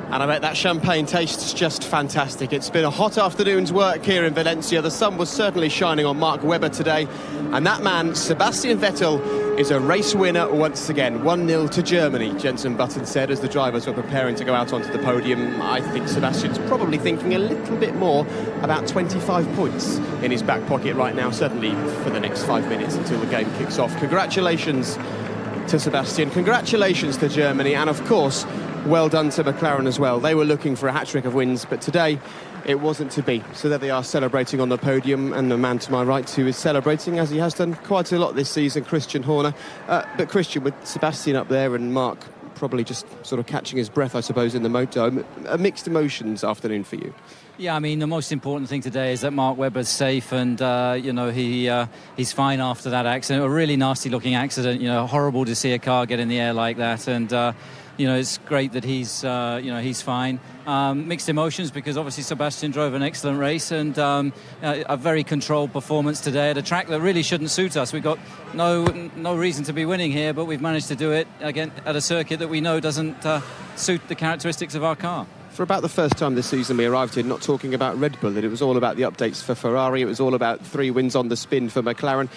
And I bet that champagne tastes just fantastic. It's been a hot afternoon's work here in Valencia. The sun was certainly shining on Mark Webber today. And that man, Sebastian Vettel, is a race winner once again. 1-0 to Germany, Jenson Button said as the drivers were preparing to go out onto the podium. I think Sebastian's probably thinking a little bit more about 25 points in his back pocket right now, certainly for the next 5 minutes until the game kicks off. Congratulations to Sebastian, congratulations to Germany, and of course, well done to McLaren as well. They were looking for a hat-trick of wins, but today it wasn't to be. So there they are, celebrating on the podium, and the man to my right who is celebrating, as he has done quite a lot this season, Christian Horner. But Christian, with Sebastian up there and Mark probably just sort of catching his breath, I suppose, in the moto, a mixed emotions afternoon for you. Yeah, I mean, the most important thing today is that Mark Webber's safe, and he's fine after that accident. A really nasty-looking accident. Horrible to see a car get in the air like that, and it's great that he's fine. Mixed emotions because obviously Sebastian drove an excellent race and a very controlled performance today at a track that really shouldn't suit us. We've got no reason to be winning here, but we've managed to do it again at a circuit that we know doesn't suit the characteristics of our car. For about the first time this season, we arrived here not talking about Red Bull. It was all about the updates for Ferrari. It was all about 3 wins on the spin for McLaren.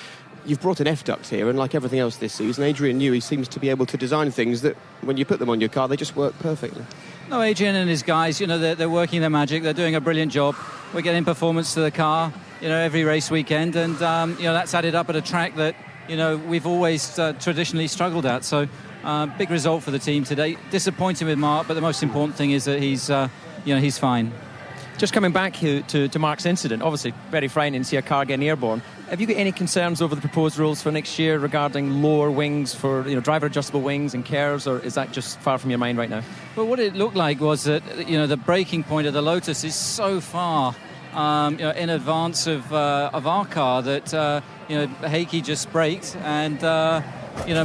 You've brought an F-duct here, and like everything else this season, Adrian Newey seems to be able to design things that, when you put them on your car, they just work perfectly. No, Adrian and his guys, they're working their magic. They're doing a brilliant job. We're getting performance to the car, every race weekend, and that's added up at a track that we've always traditionally struggled at. So big result for the team today. Disappointing with Mark, but the most important thing is that he's fine. Just coming back to Mark's incident, obviously very frightening to see a car getting airborne. Have you got any concerns over the proposed rules for next year regarding lower wings for driver adjustable wings and KERS, or is that just far from your mind right now? Well, what it looked like was that the braking point of the Lotus is so far in advance of our car that Heikki just braked and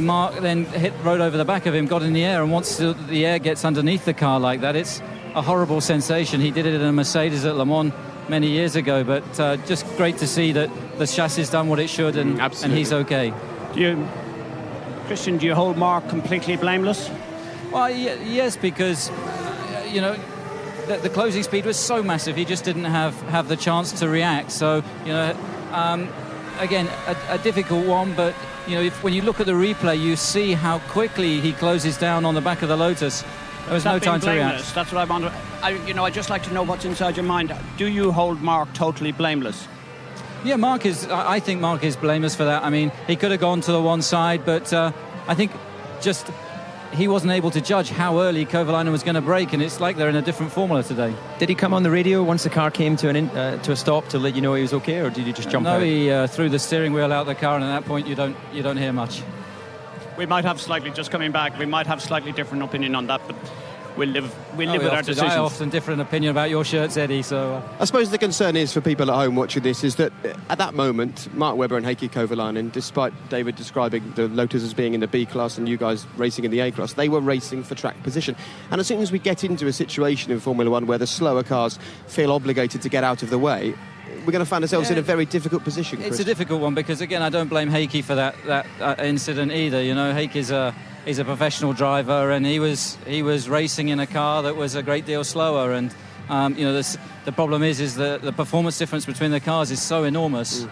Mark then rode over the back of him, got in the air, and once the air gets underneath the car like that, it's a horrible sensation. He did it in a Mercedes at Le Mans many years ago, but just great to see that the chassis has done what it should, and he's okay. Christian, do you hold Mark completely blameless? Well, yes, because the closing speed was so massive, he just didn't have the chance to react. So again, a difficult one, but when you look at the replay, you see how quickly he closes down on the back of the Lotus. There was no time to react. That's what I wonder. I'd just like to know what's inside your mind. Do you hold Mark totally blameless? Yeah, I think Mark is blameless for that. I mean, he could have gone to the one side, but I think just he wasn't able to judge how early Kovalainen was going to brake, and it's like they're in a different formula today. Did he come on the radio once the car came to a stop to let you know he was okay, or did he just jump out? No, he threw the steering wheel out of the car, and at that point you don't hear much. We might have slightly different opinion on that, but we'll live with our decisions. I often different opinion about your shirts, Eddie. So I suppose the concern is for people at home watching this is that at that moment, Mark Webber and Heikki Kovalainen, despite David describing the Lotus as being in the B class and you guys racing in the A class, they were racing for track position. And as soon as we get into a situation in Formula One where the slower cars feel obligated to get out of the way, we're going to find ourselves in a very difficult position, Chris. It's a difficult one because, again, I don't blame Heikki for that incident either. Heikki's a professional driver, and he was racing in a car that was a great deal slower. And the problem is that the performance difference between the cars is so enormous.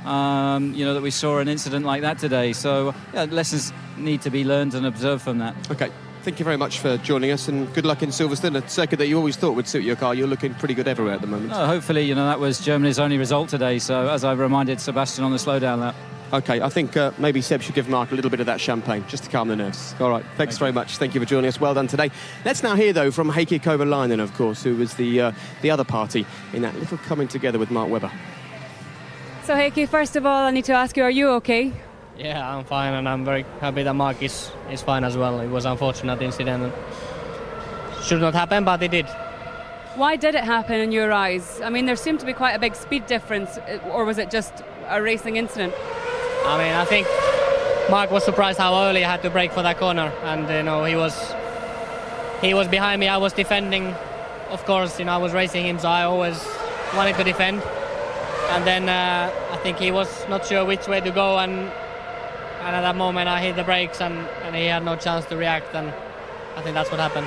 That we saw an incident like that today. So lessons need to be learned and observed from that. Okay. Thank you very much for joining us, and good luck in Silverstone, a circuit that you always thought would suit your car. You're looking pretty good everywhere at the moment. Hopefully, that was Germany's only result today, so as I've reminded Sebastian on the slowdown lap. OK, I think maybe Seb should give Mark a little bit of that champagne, just to calm the nerves. All right, thanks very much. Thank you for joining us. Well done today. Let's now hear, though, from Heikki Kovalainen, of course, who was the other party in that little coming together with Mark Webber. So, Heikki, first of all, I need to ask you, are you OK? Yeah, I'm fine, and I'm very happy that Mark is fine as well. It was an unfortunate incident and should not happen, but it did. Why did it happen in your eyes? I mean, there seemed to be quite a big speed difference, or was it just a racing incident? I mean, I think Mark was surprised how early I had to brake for that corner, and he was behind me. I was defending, of course. I was racing him, so I always wanted to defend. And then I think he was not sure which way to go, and at that moment I hit the brakes, and he had no chance to react, and I think that's what happened.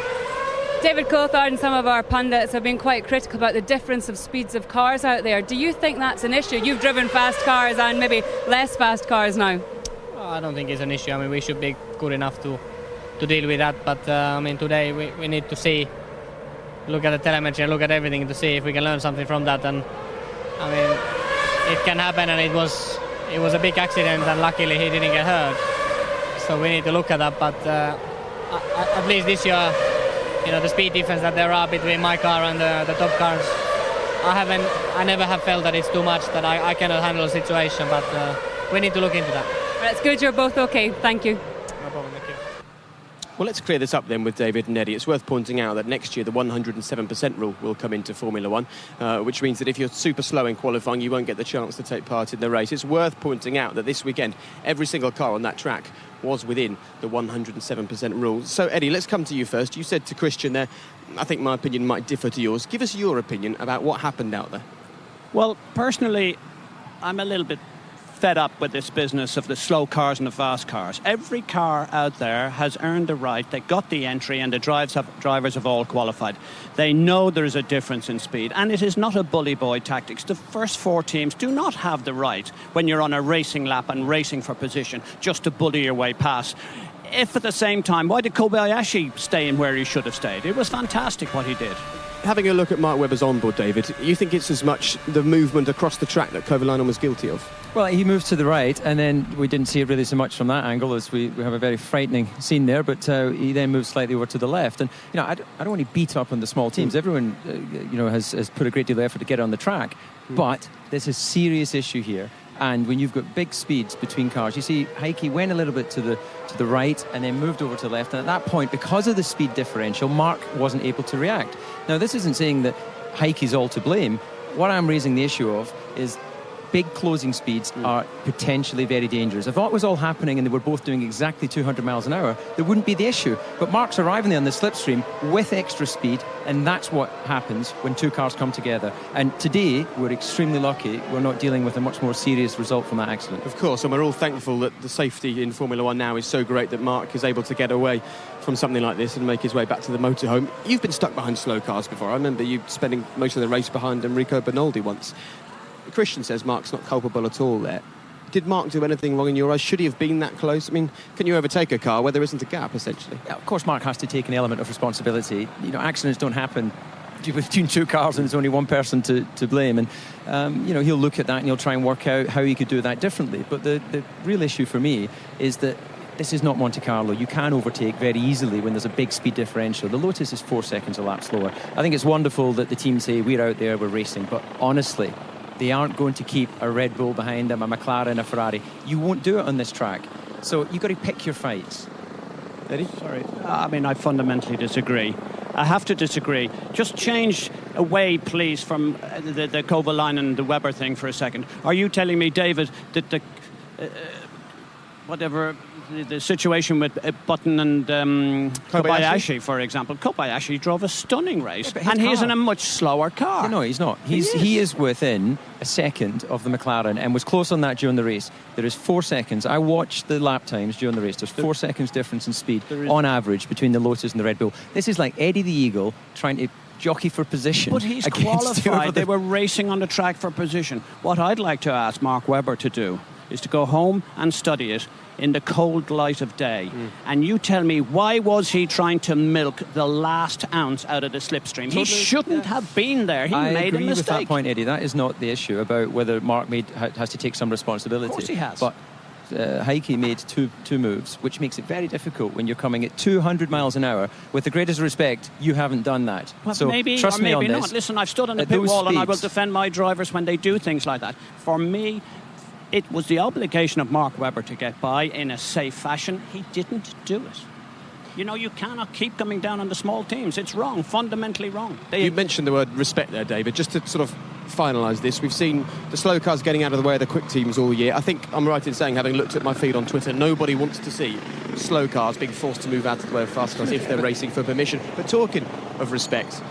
David Coulthard and some of our pundits have been quite critical about the difference of speeds of cars out there. Do you think that's an issue? You've driven fast cars and maybe less fast cars now. I don't think it's an issue. I mean, we should be good enough to deal with that. But I mean, today we need to see, look at the telemetry, look at everything to see if we can learn something from that. And I mean, it can happen, and it was a big accident, and luckily he didn't get hurt. So we need to look at that. But at least this year, you know, the speed difference that there are between my car and the top cars, I never have felt that it's too much, that I cannot handle the situation. But we need to look into that. It's good you're both okay. Thank you. No problem, thank you. Well, let's clear this up then with David and Eddie. It's worth pointing out that next year the 107% rule will come into Formula One, which means that if you're super slow in qualifying, you won't get the chance to take part in the race. It's worth pointing out that this weekend, every single car on that track was within the 107% rule. So, Eddie, let's come to you first. You said to Christian there, I think my opinion might differ to yours. Give us your opinion about what happened out there. Well, personally, I'm a little bit fed up with this business of the slow cars and the fast cars. Every car out there has earned the right. They got the entry, and the drivers have all qualified. They know there is a difference in speed, and it is not a bully boy tactics. The first 4 teams do not have the right, when you're on a racing lap and racing for position, just to bully your way past. If at the same time, why did Kobayashi stay in where he should have stayed? It was fantastic what he did. Having a look at Mark Webber's onboard, David, you think it's as much the movement across the track that Kovalainen was guilty of? Well, he moves to the right, and then we didn't see it really so much from that angle, as we have a very frightening scene there, but he then moves slightly over to the left. And, you know, I don't want to beat up on the small teams. Everyone, has put a great deal of effort to get on the track, but there's a serious issue here. And when you've got big speeds between cars, you see Heikki went a little bit to the right and then moved over to the left. And at that point, because of the speed differential, Mark wasn't able to react. Now, this isn't saying that Heikki's all to blame. What I'm raising the issue of is big closing speeds are potentially very dangerous. If that was all happening and they were both doing exactly 200 miles an hour, there wouldn't be the issue. But Mark's arriving there on the slipstream with extra speed, and that's what happens when 2 cars come together. And today, we're extremely lucky we're not dealing with a much more serious result from that accident. Of course, and we're all thankful that the safety in Formula One now is so great that Mark is able to get away from something like this and make his way back to the motorhome. You've been stuck behind slow cars before. I remember you spending most of the race behind Enrico Bernoldi once. Christian says Mark's not culpable at all there. Did Mark do anything wrong in your eyes? Should he have been that close? I mean, can you overtake a car where there isn't a gap, essentially? Yeah, of course, Mark has to take an element of responsibility. You know, accidents don't happen between 2 cars and there's only one person to blame. And, he'll look at that and he'll try and work out how he could do that differently. But the real issue for me is that this is not Monte Carlo. You can overtake very easily when there's a big speed differential. The Lotus is 4 seconds a lap slower. I think it's wonderful that the team say, we're out there, we're racing. But honestly, they aren't going to keep a Red Bull behind them, a McLaren, a Ferrari. You won't do it on this track. So you've got to pick your fights. Eddie? Sorry. I mean, I fundamentally disagree. I have to disagree. Just change away, please, from the Kovalainen and the Webber thing for a second. Are you telling me, David, that the situation with Button and Kobayashi, for example. Kobayashi drove a stunning race, and he's in a much slower car. No, he's not. He is within a second of the McLaren and was close on that during the race. There is 4 seconds. I watched the lap times during the race. There's 4 seconds difference in speed on average between the Lotus and the Red Bull. This is like Eddie the Eagle trying to jockey for position. But he's qualified. They were racing on the track for position. What I'd like to ask Mark Webber to do is to go home and study it in the cold light of day. And you tell me, why was he trying to milk the last ounce out of the slipstream? He shouldn't have been there. He made a mistake. I agree with that point, Eddie. That is not the issue about whether Mark has to take some responsibility. Of course he has. But Heikki made two moves, which makes it very difficult when you're coming at 200 miles an hour. With the greatest respect, you haven't done that. Well, so maybe, trust me on maybe this. not. Listen, I've stood on the pit wall and I will defend my drivers when they do things like that. For me, it was the obligation of Mark Webber to get by in a safe fashion. He didn't do it. You know, you cannot keep coming down on the small teams. It's wrong, fundamentally wrong. You mentioned the word respect there, David. Just to sort of finalise this, we've seen the slow cars getting out of the way of the quick teams all year. I think I'm right in saying, having looked at my feed on Twitter, nobody wants to see slow cars being forced to move out of the way of fast cars if they're racing for permission. But talking of respect,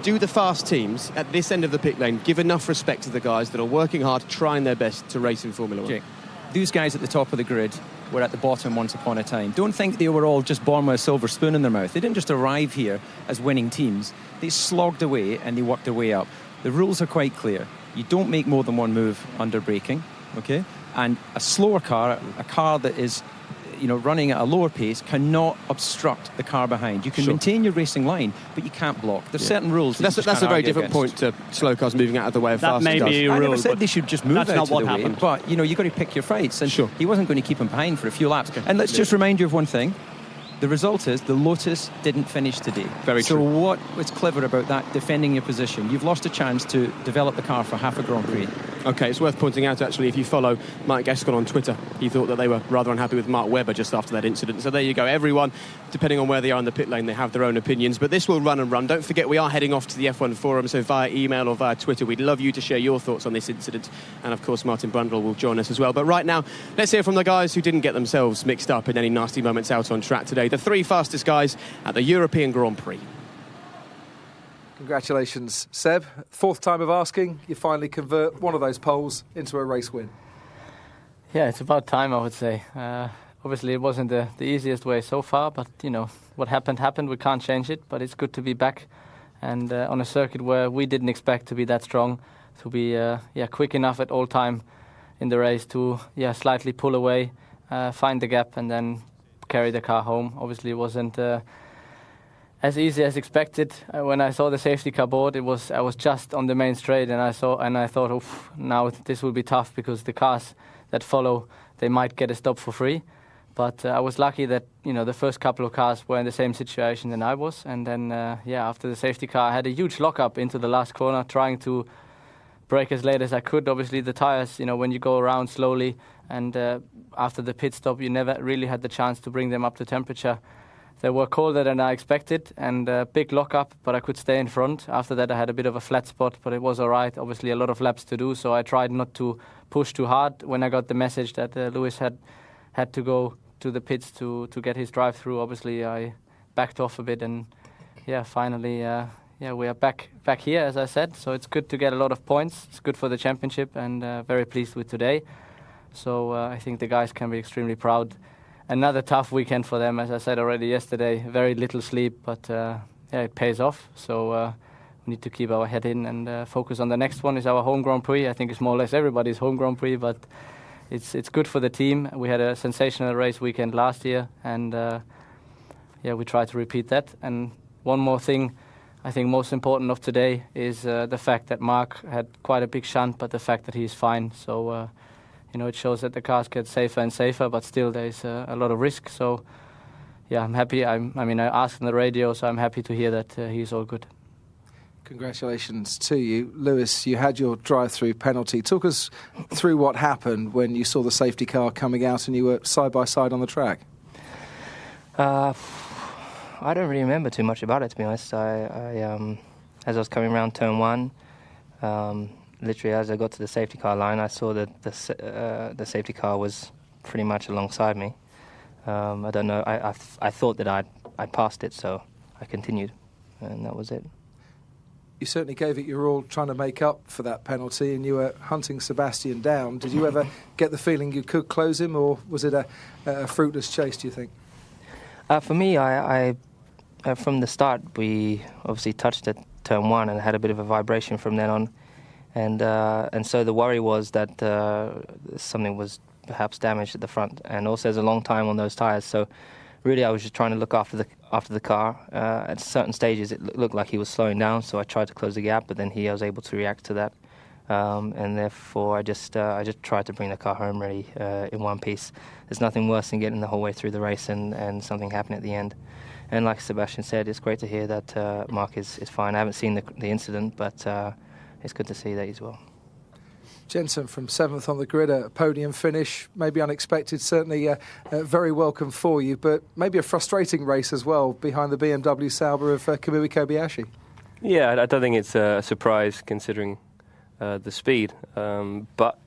do the fast teams at this end of the pit lane give enough respect to the guys that are working hard, trying their best to race in Formula One? These guys at the top of the grid were at the bottom once upon a time. Don't think they were all just born with a silver spoon in their mouth. They didn't just arrive here as winning teams. They slogged away and they worked their way up. The rules are quite clear. You don't make more than one move under braking, okay? And a slower car, a car that is running at a lower pace, cannot obstruct the car behind. You can maintain your racing line, but you can't block. There's certain rules. That's a very different point to slow cars moving out of the way of fast cars. That may be a rule. I never said they should just move out of the way, happened. but you've got to pick your fights. And he wasn't going to keep him behind for a few laps. Okay. And let's just remind you of one thing. The result is the Lotus didn't finish today. Very true. So what was clever about that? Defending your position. You've lost a chance to develop the car for half a Grand Prix. Okay, it's worth pointing out, actually, if you follow Mike Escon on Twitter, he thought that they were rather unhappy with Mark Webber just after that incident. So there you go. Everyone, depending on where they are in the pit lane, they have their own opinions. But this will run and run. Don't forget, we are heading off to the F1 forum, so via email or via Twitter, we'd love you to share your thoughts on this incident. And, of course, Martin Brundle will join us as well. But right now, let's hear from the guys who didn't get themselves mixed up in any nasty moments out on track today. The three fastest guys at the European Grand Prix. Congratulations, Seb. Fourth time of asking, you finally convert one of those poles into a race win. Yeah, it's about time, I would say. Obviously, it wasn't the easiest way so far, but, what happened. We can't change it, but it's good to be back and on a circuit where we didn't expect to be that strong, to be quick enough at all time in the race to slightly pull away, find the gap, and then carry the car home. Obviously, it wasn't as easy as expected. When I saw the safety car board, I was just on the main straight, and I thought, now this will be tough because the cars that follow, they might get a stop for free. But I was lucky that the first couple of cars were in the same situation than I was, and then after the safety car, I had a huge lockup into the last corner, trying to brake as late as I could. Obviously, the tires, when you go around slowly, and after the pit stop, you never really had the chance to bring them up to temperature. They were colder than I expected, and big lockup, but I could stay in front. After that, I had a bit of a flat spot, but it was all right. Obviously, a lot of laps to do, so I tried not to push too hard. When I got the message that Lewis had to go to the pits to get his drive-through, obviously, I backed off a bit, and finally, we are back here, as I said. So it's good to get a lot of points. It's good for the championship, and very pleased with today. So I think the guys can be extremely proud. Another tough weekend for them, as I said already yesterday. Very little sleep, but it pays off. So we need to keep our head in and focus on the next one. Is our home Grand Prix. I think it's more or less everybody's home Grand Prix, but it's good for the team. We had a sensational race weekend last year, and we try to repeat that. And one more thing, I think most important of today is the fact that Mark had quite a big shunt, but the fact that he's fine. So. It shows that the cars get safer and safer, but still there's a lot of risk. So, I'm happy. I asked on the radio, so I'm happy to hear that he's all good. Congratulations to you. Lewis, you had your drive-through penalty. Talk us through what happened when you saw the safety car coming out and you were side by side on the track. I don't really remember too much about it, to be honest. I as I was coming around turn one, literally, as I got to the safety car line, I saw that the safety car was pretty much alongside me. I don't know. I thought that I passed it, so I continued, and that was it. You certainly gave it your all, trying to make up for that penalty, and you were hunting Sebastian down. Did you ever get the feeling you could close him, or was it a fruitless chase, do you think? For me, I from the start, we obviously touched at turn one and had a bit of a vibration from then on. And so the worry was that something was perhaps damaged at the front, and also there's a long time on those tires. So really, I was just trying to look after the car. At certain stages, it looked like he was slowing down, so I tried to close the gap, but then he was able to react to that, and therefore I just tried to bring the car home really in one piece. There's nothing worse than getting the whole way through the race and something happening at the end. And like Sebastian said, it's great to hear that Mark is fine. I haven't seen the incident, but. It's good to see that as well. Jenson from 7th on the grid, a podium finish, maybe unexpected, certainly very welcome for you, but maybe a frustrating race as well behind the BMW Sauber of Kamui Kobayashi. Yeah, I don't think it's a surprise considering the speed, but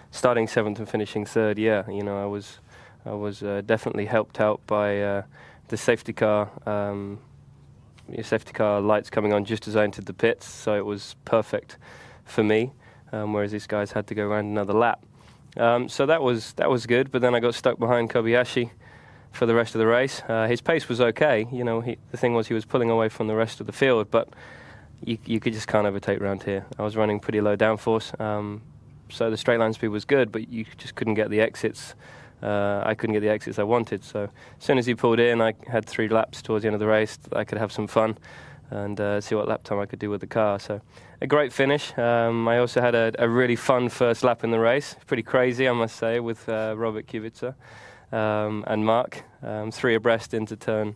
starting 7th and finishing 3rd, I was definitely helped out by the safety car. Safety car lights coming on just as I entered the pits, so it was perfect for me, whereas these guys had to go around another lap. So that was good, but then I got stuck behind Kobayashi for the rest of the race. His pace was okay. You know, the thing was he was pulling away from the rest of the field, but you just can't overtake around here. I was running pretty low downforce, so the straight line speed was good, but you just couldn't get the exits. I couldn't get the exits I wanted. So as soon as he pulled in, I had 3 laps towards the end of the race. I could have some fun and see what lap time I could do with the car. So a great finish. I also had a really fun first lap in the race. Pretty crazy, I must say, with Robert Kubica and Mark, 3 abreast into turn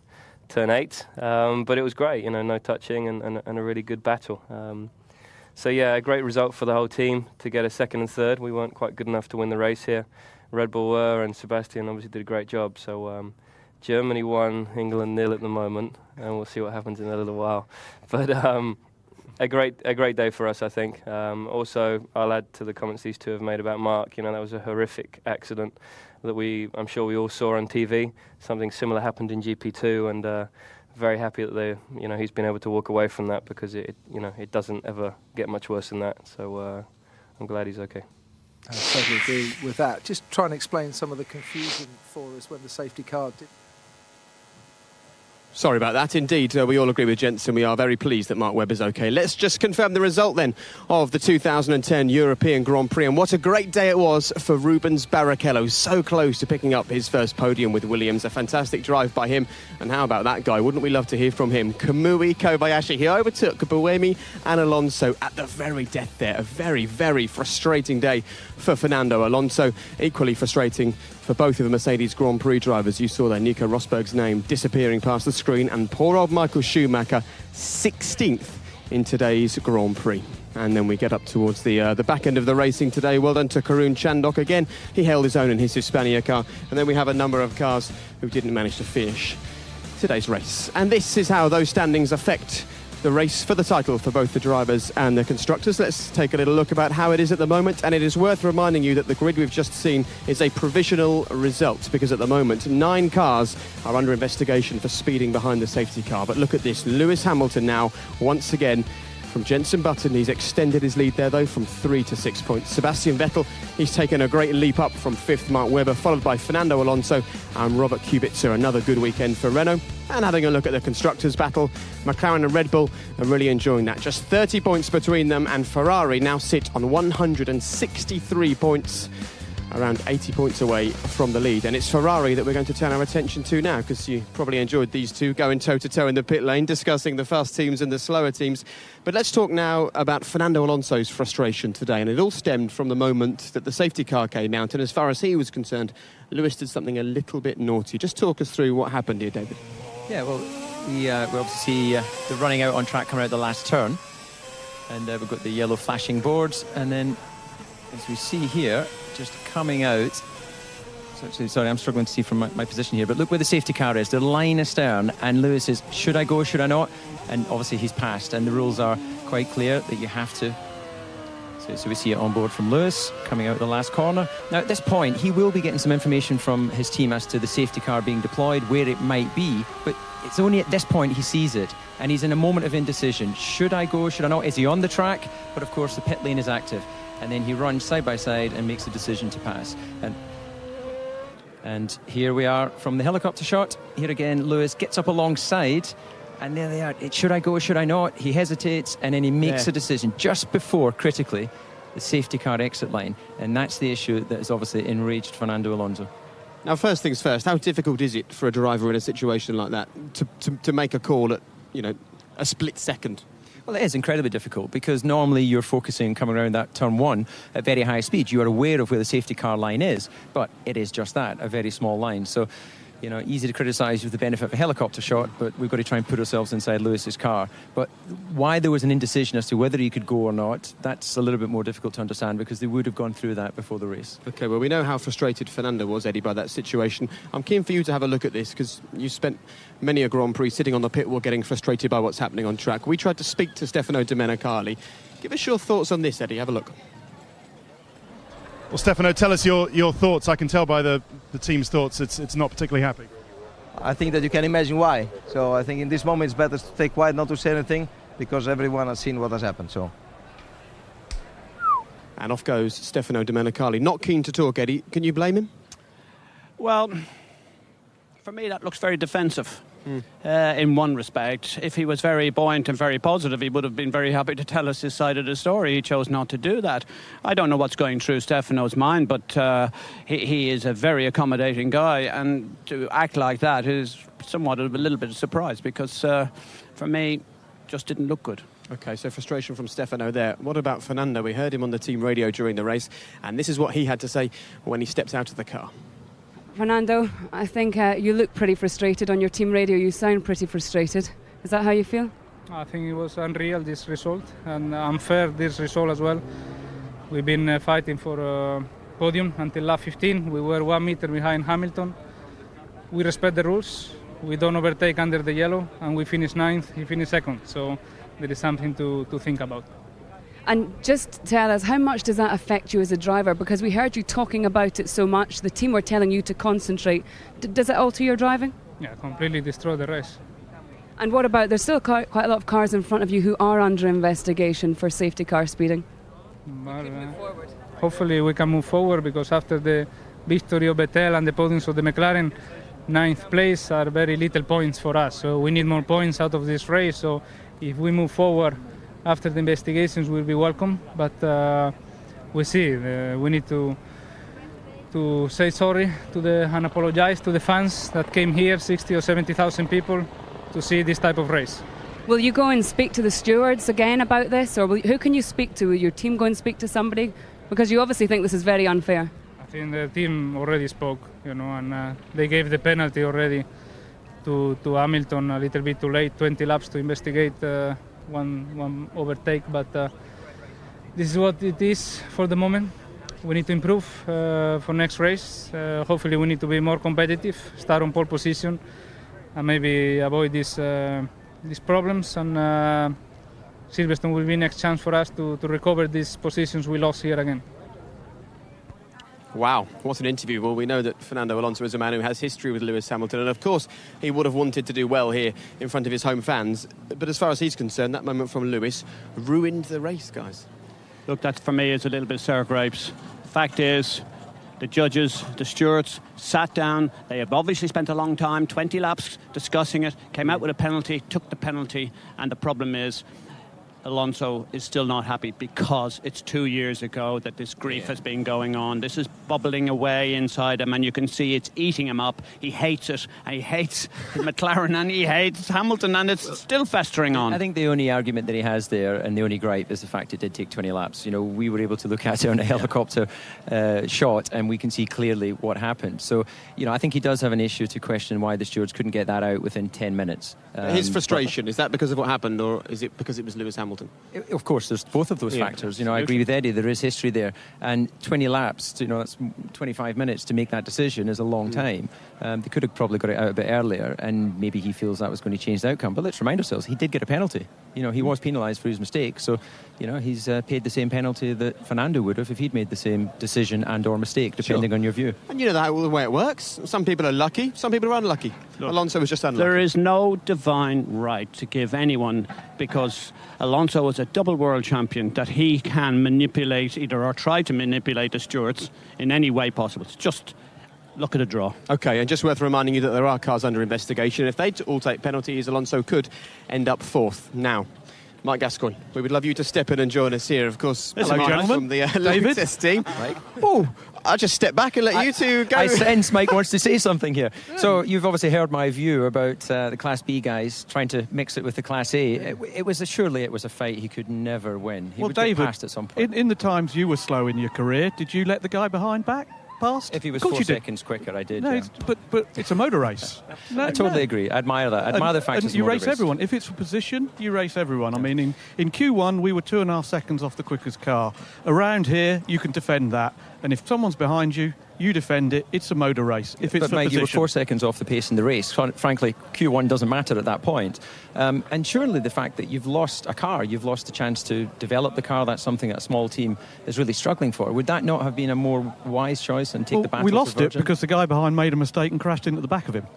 8. But it was great, you know, no touching and a really good battle. So yeah, a great result for the whole team to get a 2nd and 3rd. We weren't quite good enough to win the race here. Red Bull were, and Sebastian obviously did a great job. So Germany 1, England 0 at the moment, and we'll see what happens in a little while. But a great day for us, I think. Also, I'll add to the comments these two have made about Mark. You know, that was a horrific accident that I'm sure we all saw on TV. Something similar happened in GP2, and very happy that he's been able to walk away from that, because it doesn't ever get much worse than that. So I'm glad he's okay. I totally agree with that. Just try and explain some of the confusion for us when the safety car did. Sorry about that. Indeed, we all agree with Jensen. We are very pleased that Mark Webber's okay. Let's just confirm the result then of the 2010 European Grand Prix. And what a great day it was for Rubens Barrichello. So close to picking up his first podium with Williams. A fantastic drive by him. And how about that guy? Wouldn't we love to hear from him? Kamui Kobayashi. He overtook Buemi and Alonso at the very death there. A very, very frustrating day for Fernando Alonso. Equally frustrating for both of the Mercedes Grand Prix drivers. You saw there Nico Rosberg's name disappearing past the screen, and poor old Michael Schumacher 16th in today's Grand Prix. And then we get up towards the back end of the racing today. Well done to Karun Chandhok again. He held his own in his Hispania car. And then we have a number of cars who didn't manage to finish today's race. And this is how those standings affect the race for the title for both the drivers and the constructors. Let's take a little look about how it is at the moment, and it is worth reminding you that the grid we've just seen is a provisional result, because at the moment 9 cars are under investigation for speeding behind the safety car. But look at this, Lewis Hamilton now once again from Jenson Button. He's extended his lead there though from 3 to 6 points. Sebastian Vettel, he's taken a great leap up from 5th. Mark Webber, followed by Fernando Alonso and Robert Kubica. Another good weekend for Renault. And having a look at the constructors' battle, McLaren and Red Bull are really enjoying that. Just 30 points between them, and Ferrari now sit on 163 points, around 80 points away from the lead. And it's Ferrari that we're going to turn our attention to now, because you probably enjoyed these two going toe-to-toe in the pit lane, discussing the fast teams and the slower teams. But let's talk now about Fernando Alonso's frustration today. And it all stemmed from the moment that the safety car came out, and as far as he was concerned, Lewis did something a little bit naughty. Just talk us through what happened here, David. Yeah, well, we obviously see the running out on track coming out the last turn, and we've got the yellow flashing boards, and then as we see here, just coming out. Sorry, I'm struggling to see from my position here, but look where the safety car is. The line astern, and Lewis is, should I go, should I not? And obviously he's passed, and the rules are quite clear that you have to. So we see it on board from Lewis coming out the last corner. Now at this point he will be getting some information from his team as to the safety car being deployed, where it might be, but it's only at this point he sees it, and he's in a moment of indecision. Should I go, should I not? Is he on the track? But of course the pit lane is active, and then he runs side by side and makes a decision to pass. And here we are from the helicopter shot. Here again Lewis gets up alongside, and there they are. Should I go, should I not? He hesitates, and then he makes a decision just before, critically, the safety car exit line. And that's the issue that has obviously enraged Fernando Alonso. Now, first things first, how difficult is it for a driver in a situation like that to make a call at, a split second? Well, it is incredibly difficult, because normally you're focusing coming around that turn 1 at very high speed. You are aware of where the safety car line is, but it is just that, a very small line. So, easy to criticise with the benefit of a helicopter shot, but we've got to try and put ourselves inside Lewis's car. But why there was an indecision as to whether he could go or not, that's a little bit more difficult to understand, because they would have gone through that before the race. OK, well, we know how frustrated Fernando was, Eddie, by that situation. I'm keen for you to have a look at this, because you spent many a Grand Prix sitting on the pit wall getting frustrated by what's happening on track. We tried to speak to Stefano Domenicali. Give us your thoughts on this, Eddie. Have a look. Well, Stefano, tell us your thoughts. I can tell by the team's thoughts it's not particularly happy. I think that you can imagine why. So I think in this moment it's better to stay quiet, not to say anything, because everyone has seen what has happened. So And off goes Stefano Domenicali. Not keen to talk, Eddie. Can you blame him? Well, for me, that looks very defensive. In one respect, if he was very buoyant and very positive, he would have been very happy to tell us his side of the story. He chose not to do that. I don't know what's going through Stefano's mind, but he is a very accommodating guy, and to act like that is somewhat of a little bit of surprise, because for me, just didn't look good. OK, so frustration from Stefano there. What about Fernando? We heard him on the team radio during the race, and this is what he had to say when he stepped out of the car. Fernando, I think you look pretty frustrated on your team radio. You sound pretty frustrated. Is that how you feel? I think it was unreal, this result, and unfair, this result as well. We've been fighting for a podium until lap 15. We were 1 meter behind Hamilton. We respect the rules. We don't overtake under the yellow, and we finished 9th. He finished 2nd. So there is something to think about. And just tell us, how much does that affect you as a driver? Because we heard you talking about it so much. The team were telling you to concentrate. Does it alter your driving? Yeah, completely destroy the race. And what about, there's still quite a lot of cars in front of you who are under investigation for safety car speeding. Well, hopefully we can move forward, because after the victory of Vettel and the podiums of the McLaren, 9th place are very little points for us. So we need more points out of this race. So if we move forward after the investigations, will be welcome, but we see. We need to say sorry and apologize to the fans that came here, 60 or 70,000 people, to see this type of race. Will you go and speak to the stewards again about this, or who can you speak to? Will your team go and speak to somebody? Because you obviously think this is very unfair. I think the team already spoke, and they gave the penalty already to Hamilton a little bit too late, 20 laps to investigate one overtake, but this is what it is for the moment. We need to improve for next race. Hopefully we need to be more competitive, start on pole position, and maybe avoid these problems, and Silverstone will be next chance for us to recover these positions we lost here again. Wow, what an interview. Well, we know that Fernando Alonso is a man who has history with Lewis Hamilton, and of course he would have wanted to do well here in front of his home fans. But as far as he's concerned, that moment from Lewis ruined the race, guys. Look, that for me is a little bit sour grapes. The fact is, the judges, the stewards, sat down. They have obviously spent a long time, 20 laps, discussing it, came out with a penalty, took the penalty, and the problem is Alonso is still not happy, because it's 2 years ago that this grief has been going on. This is bubbling away inside him, and you can see it's eating him up. He hates it, and he hates McLaren, and he hates Hamilton, and it's still festering on. I think the only argument that he has there, and the only gripe, is the fact it did take 20 laps. We were able to look at it on a helicopter shot, and we can see clearly what happened. So, I think he does have an issue to question why the stewards couldn't get that out within 10 minutes. His frustration, is that because of what happened, or is it because it was Lewis Hamilton? Of course, there's both of those factors. I agree with Eddie, there is history there. And 20 laps, that's 25 minutes to make that decision is a long time. They could have probably got it out a bit earlier, and maybe he feels that was going to change the outcome. But let's remind ourselves, he did get a penalty. He was penalised for his mistake. So, he's paid the same penalty that Fernando would have if he'd made the same decision and or mistake, depending on your view. And the way it works. Some people are lucky, some people are unlucky. Look, Alonso was just unlucky. There is no divine right to give anyone, because Alonso was a double world champion, that he can manipulate or try to manipulate the stewards in any way possible. It's just look at a draw. OK, and just worth reminding you that there are cars under investigation. If they all take penalties, Alonso could end up 4th. Now, Mike Gascoigne, we would love you to step in and join us here. Of course, hello, gentlemen. From the Lotus team. Oh, I'll just step back and let you two go. I sense Mike wants to say something here. So you've obviously heard my view about the Class B guys trying to mix it with the Class A. It was a fight he could never win. He would David, get past at some point. In the times you were slow in your career, did you let the guy behind back past? If he was 4 seconds quicker, I did. No, yeah. but it's a motor race. I totally agree. I admire that. I admire the fact that you race everyone. If it's for position, you race everyone. I mean, in Q1, we were 2.5 seconds off the quickest car. Around here, you can defend that. And if someone's behind you, you defend it. It's a motor race. If it's but, Mike, you were 4 seconds off the pace in the race. Frankly, Q1 doesn't matter at that point. And surely the fact that you've lost a car, you've lost the chance to develop the car, that's something that a small team is really struggling for. Would that not have been a more wise choice and take the battle? We lost it because the guy behind made a mistake and crashed into the back of him.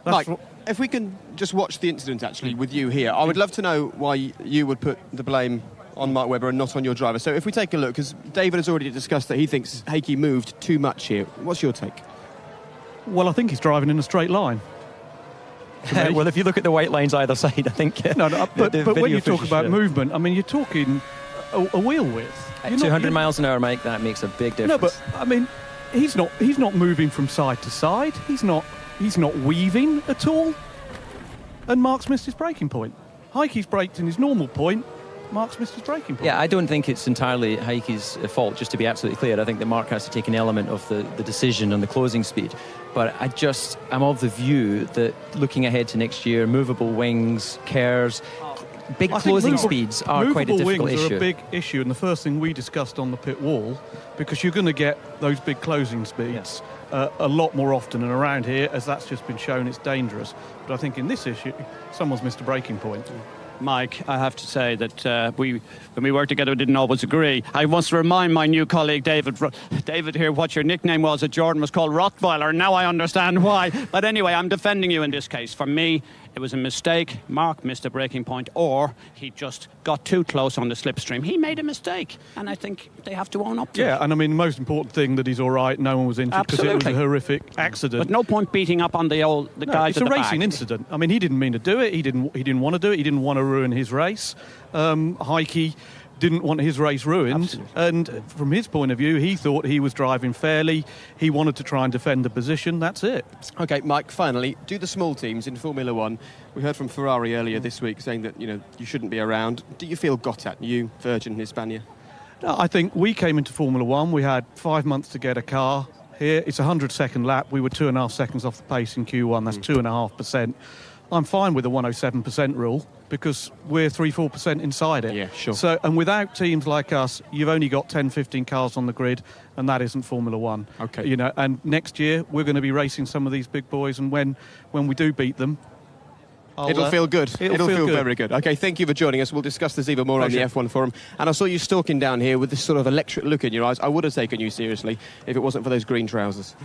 Mike, if we can just watch the incident actually with you here, I would love to know why you would put the blame on Mark Webber and not on your driver. So if we take a look, because David has already discussed that he thinks Heikki moved too much here. What's your take? Well, I think he's driving in a straight line. Well, if you look at the white lines either side, I think... But when you talk about movement, I mean, you're talking a wheel width. At 200 miles an hour, Mike, that makes a big difference. No, but, I mean, he's not moving from side to side. He's not weaving at all. And Mark's missed his braking point. Heikki's braked in his normal point. Mark's missed his braking point. Yeah, I don't think it's entirely Heikki's fault, just to be absolutely clear. I think that Mark has to take an element of the decision on the closing speed. But I'm of the view that looking ahead to next year, movable wings, KERS, big closing speeds are quite a difficult issue. Movable wings are a big issue, and the first thing we discussed on the pit wall, because you're going to get those big closing speeds a lot more often, and around here, as that's just been shown, it's dangerous. But I think in this issue, someone's missed a braking point. Mike, I have to say that when we worked together, we didn't always agree. I must remind my new colleague, David here, what your nickname was at Jordan was called Rottweiler. Now I understand why. But anyway, I'm defending you in this case. For me, it was a mistake. Mark missed a braking point, or he just got too close on the slipstream. He made a mistake, and I think they have to own up to it. Yeah, and I mean, the most important thing that he's all right, no one was injured, because it was a horrific accident. But no point beating up on the guys it's at a the racing back. incident. I mean, he didn't mean to do it. He didn't want to do it. He didn't want to ruin his race. Heikki didn't want his race ruined. Absolutely. And from his point of view, he thought he was driving fairly. He wanted to try and defend the position. That's it. OK, Mike, finally, do the small teams in Formula One. We heard from Ferrari earlier this week saying that, you shouldn't be around. Do you feel got at, you, Virgin Hispania? No, I think we came into Formula One. We had 5 months to get a car. Here, it's a 100-second lap. We were 2.5 seconds off the pace in Q1. That's 2.5%. I'm fine with the 107% rule because we're 3-4% inside it. Yeah, sure. So, and without teams like us, you've only got 10-15 cars on the grid, and that isn't Formula One. Okay. And next year we're going to be racing some of these big boys, and when we do beat them, It'll feel good. It'll feel good. Very good. OK, thank you for joining us. We'll discuss this even more on the F1 forum. And I saw you stalking down here with this sort of electric look in your eyes. I would have taken you seriously if it wasn't for those green trousers.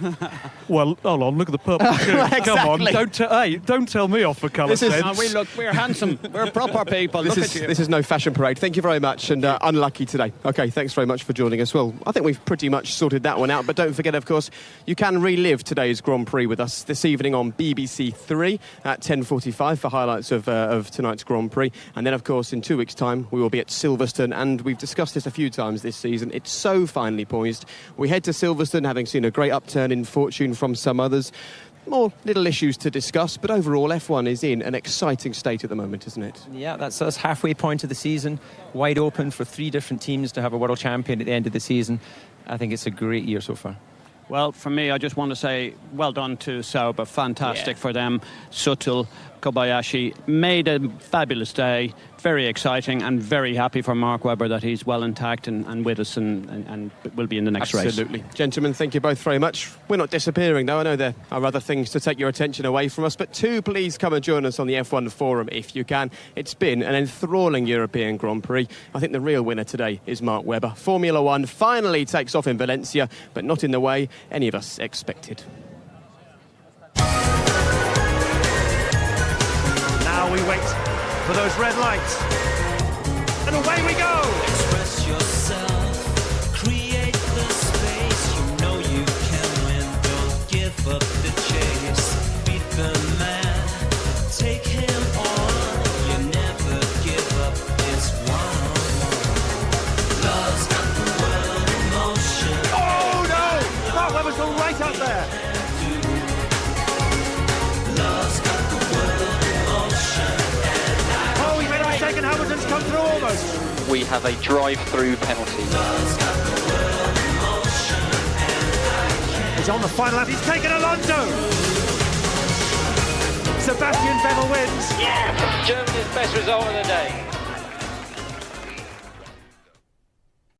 Well, hold on, look at the purple shoes. Exactly. Come on, don't tell me off for colour sense. We're handsome. We're proper people. Look at you. This is no fashion parade. Thank you very much, and unlucky today. OK, thanks very much for joining us. Well, I think we've pretty much sorted that one out, but don't forget, of course, you can relive today's Grand Prix with us this evening on BBC 3 at 10:45 for highlights of tonight's Grand Prix. And then, of course, in 2 weeks' time, we will be at Silverstone, and we've discussed this a few times this season. It's so finely poised. We head to Silverstone, having seen a great upturn in fortune from some others. More little issues to discuss, but overall, F1 is in an exciting state at the moment, isn't it? Yeah, that's halfway point of the season. Wide open for 3 different teams to have a world champion at the end of the season. I think it's a great year so far. Well, for me, I just want to say well done to Sauber. Fantastic for them. Sutil, Kobayashi made a fabulous day. Very exciting, and very happy for Mark Webber that he's well intact and with us and will be in the next race. Absolutely. Gentlemen, thank you both very much. We're not disappearing, though. I know there are other things to take your attention away from us, but please come and join us on the F1 forum if you can. It's been an enthralling European Grand Prix. I think the real winner today is Mark Webber. Formula One finally takes off in Valencia, but not in the way any of us expected. Now we wait for those red lights, and away we go. Express yourself, create the space. You know you can win. Don't give up the chase. Beat the man, take him on. You never give up. It's one-on-one. Love's got the world in motion. Oh no! Mark Webber's gone right up there. Love's got the world in motion. Oh, he made a mistake and Hamilton's come through almost. We have a drive-through penalty. He's on the final lap. He's taken Alonso. Sebastian Vettel wins. Yeah! Germany's best result of the day.